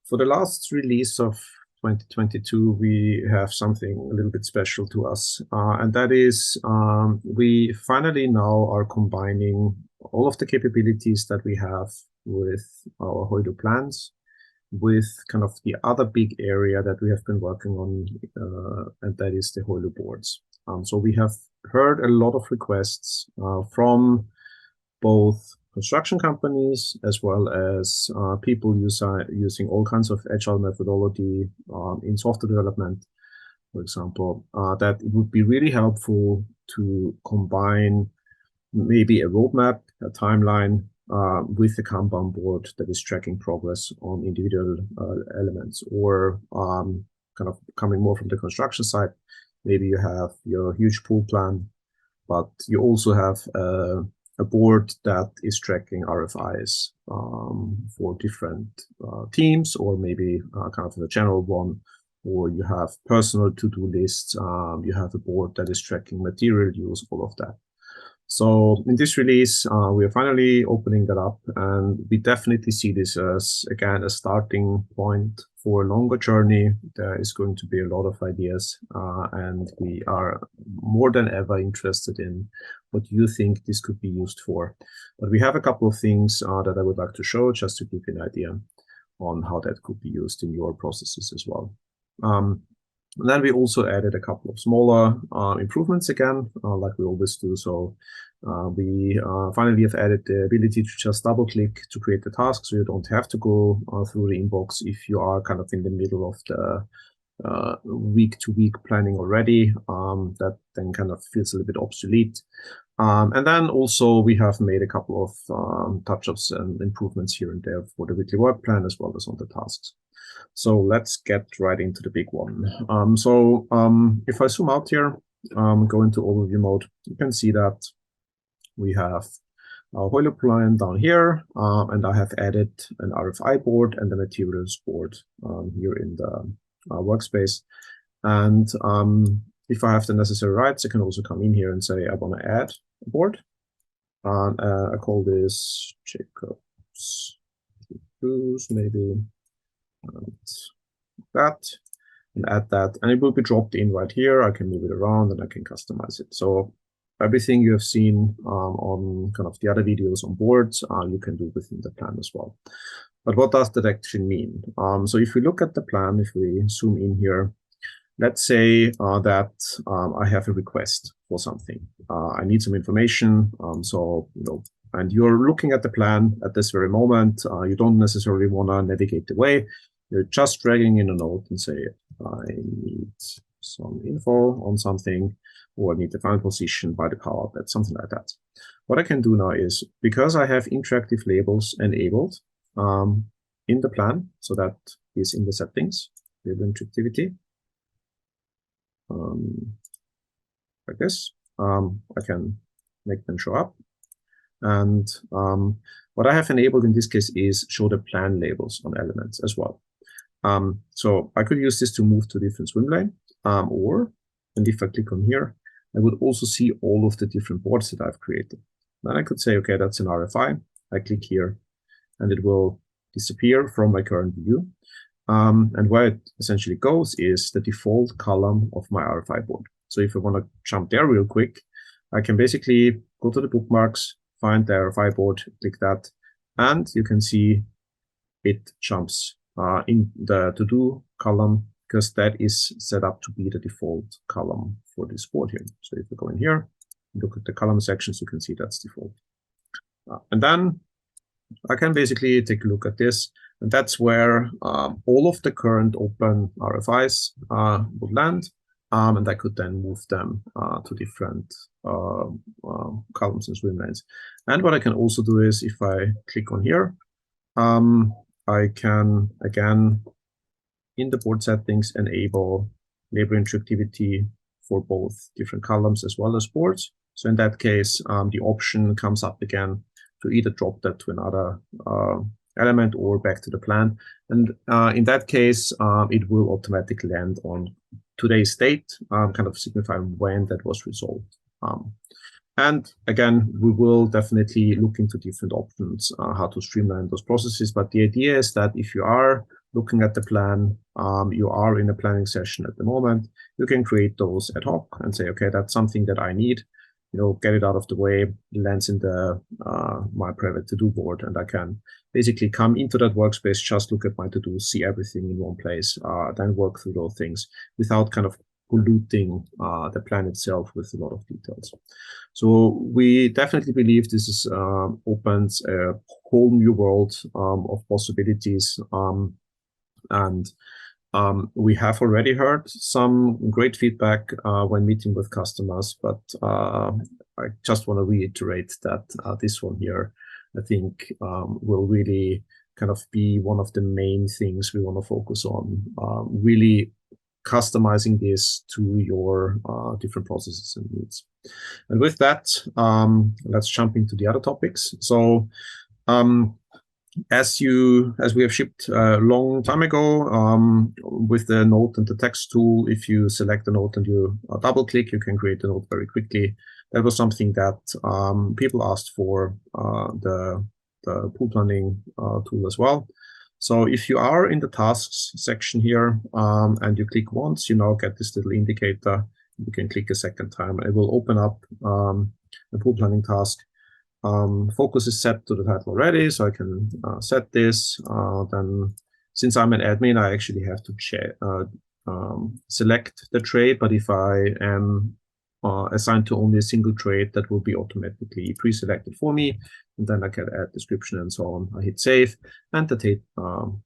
For the last release of 2022, we have something a little bit special to us, and that is we finally now are combining all of the capabilities that we have with our Hoylo plans with kind of the other big area that we have been working on, and that is the Hoylo boards. So we have heard a lot of requests from both construction companies as well as people using all kinds of agile methodology in software development, for example, that it would be really helpful to combine maybe a roadmap, a timeline, with a Kanban board that is tracking progress on individual elements, or kind of coming more from the construction side. Maybe you have your huge pool plan, but you also have a board that is tracking RFIs for different teams, or maybe kind of a general one, or you have personal to-do lists. You have a board that is tracking material use, all of that. So in this release, we are finally opening that up, and we definitely see this as, again, a starting point for a longer journey. There is going to be a lot of ideas, and we are more than ever interested in what you think this could be used for. But we have a couple of things that I would like to show, just to give you an idea on how that could be used in your processes as well. And then we also added a couple of smaller improvements again, like we always do. So we finally have added the ability to just double click to create the task, so you don't have to go through the inbox if you are kind of in the middle of the week-to-week planning already. That then kind of feels a little bit obsolete. And then also we have made a couple of touch-ups and improvements here and there for the weekly work plan as well as on the tasks. So let's get right into the big one. If I zoom out here, go into overview mode, you can see that we have our Hoylo plan down here, and I have added an RFI board and the materials board here in the workspace. And if I have the necessary rights, I can also come in here and say I want to add a board. I call this Jacob's Cruise, maybe. And that, and add that, and it will be dropped in right here. I can move it around and I can customize it. So everything you have seen on kind of the other videos on boards, you can do within the plan as well. But what does that actually mean? So if we look at the plan, if we zoom in here, let's say that I have a request for something. I need some information. And you're looking at the plan at this very moment. You don't necessarily want to navigate the way. You're just dragging in a note and say, I need some info on something, or I need the final position by the power outlet, something like that. What I can do now is, because I have interactive labels enabled in the plan, so that is in the settings, label interactivity, like this, I can make them show up. And what I have enabled in this case is show the plan labels on elements as well. So I could use this to move to a different swim lane, and if I click on here, I would also see all of the different boards that I've created. Then I could say, okay, that's an RFI. I click here, and it will disappear from my current view. And where it essentially goes is the default column of my RFI board. So if I want to jump there real quick, I can basically go to the bookmarks, find the RFI board, click that, and you can see it jumps in the to-do column, because that is set up to be the default column for this board here. So if we go in here, look at the column sections, you can see that's default. And then I can basically take a look at this, and that's where all of the current open RFIs would land. And I could then move them to different columns and swim lanes. And what I can also do is, if I click on here, I can, again, in the board settings, enable label interactivity for both different columns as well as boards. So in that case, the option comes up again to either drop that to another element or back to the plan. And in that case, it will automatically land on today's date, kind of signifying when that was resolved. And again, we will definitely look into different options, how to streamline those processes. But the idea is that if you are looking at the plan, you are in a planning session at the moment, you can create those ad hoc and say, okay, that's something that I need, get it out of the way, it lands in the my private to-do board, and I can basically come into that workspace, just look at my to-do, see everything in one place, then work through those things without kind of polluting the plan itself with a lot of details. So we definitely believe this is opens a whole new world of possibilities, and we have already heard some great feedback when meeting with customers, but I just want to reiterate that this one here, I think, will really kind of be one of the main things we want to focus on, really customizing this to your different processes and needs. And with that, let's jump into the other topics. So as we have shipped a long time ago, with the note and the text tool, if you select a note and you double click, you can create a note very quickly. That was something that people asked for the pool planning tool as well. So if you are in the tasks section here and you click once, you now get this little indicator. You can click a second time. It will open up the pool planning task. Focus is set to the title already, so I can set this. Then, since I'm an admin, I actually have to select the trade. But if I am assigned to only a single trade, that will be automatically pre-selected for me. And then I can add description and so on. I hit save, and the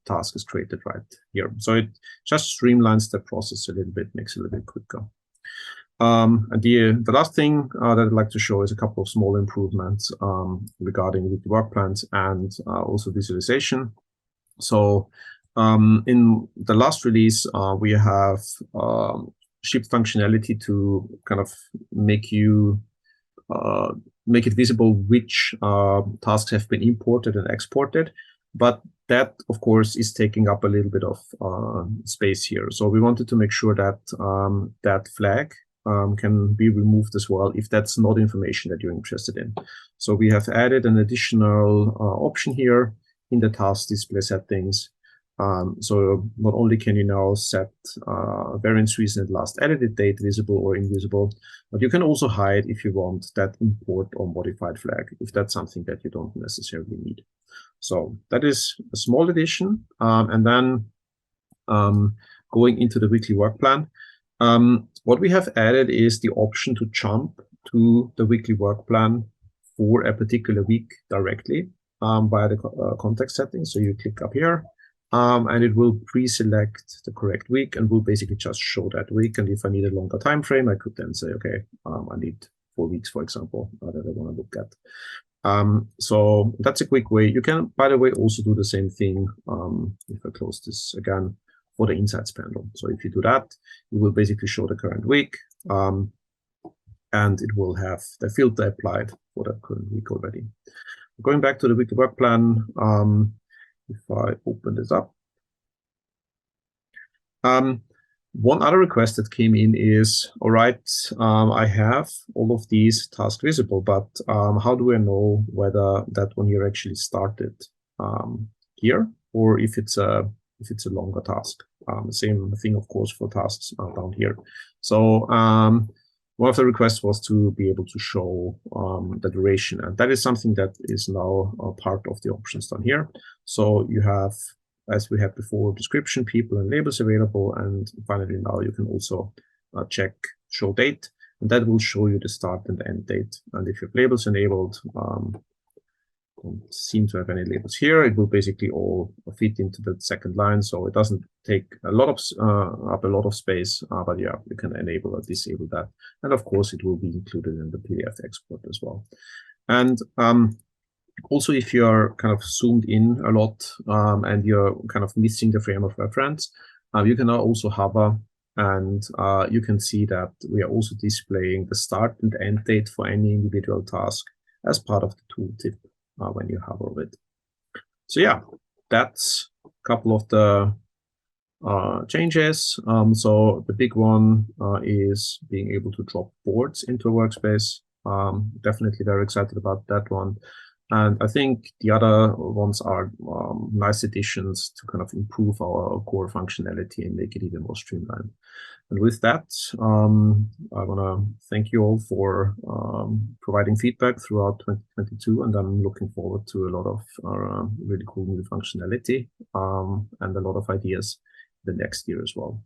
task is created right here. So it just streamlines the process a little bit, makes it a little bit quicker. And the last thing that I'd like to show is a couple of small improvements regarding weekly work plans and also visualization. So in the last release, we have shipped functionality to kind of make it visible which tasks have been imported and exported. But that, of course, is taking up a little bit of space here. So we wanted to make sure that that flag can be removed as well if that's not information that you're interested in. So we have added an additional option here in the task display settings. So not only can you now set variance reason and last edited date visible or invisible, but you can also hide if you want that import or modified flag, if that's something that you don't necessarily need. So that is a small addition. And then going into the weekly work plan, what we have added is the option to jump to the weekly work plan for a particular week directly via the context settings. So you click up here. And it will pre-select the correct week and will basically just show that week. And if I need a longer time frame, I could then say, okay, I need 4 weeks, for example, that I want to look at. So that's a quick way. You can, by the way, also do the same thing. If I close this again for the insights panel. So if you do that, it will basically show the current week, and it will have the filter applied for that current week already. Going back to the weekly work plan, if I open this up, one other request that came in is, all right, I have all of these tasks visible, but how do I know whether that one here actually started here, or if it's a longer task? Same thing, of course, for tasks down here. So one of the requests was to be able to show the duration, and that is something that is now part of the options down here. So you have, as we had before, description, people, and labels available, and finally now you can also check show date, and that will show you the start and the end date. And if you have labels enabled, don't seem to have any labels here, it will basically all fit into the second line, so it doesn't take a lot of up a lot of space, but yeah, you can enable or disable that, and of course it will be included in the PDF export as well. And also, if you're kind of zoomed in a lot and you're kind of missing the frame of reference, you can now also hover, and you can see that we are also displaying the start and end date for any individual task as part of the tooltip when you hover over it. So yeah, that's a couple of the changes. So the big one is being able to drop boards into a workspace. Definitely very excited about that one. And I think the other ones are nice additions to kind of improve our core functionality and make it even more streamlined. And with that, I want to thank you all for providing feedback throughout 2022, and I'm looking forward to a lot of really cool new functionality and a lot of ideas the next year as well.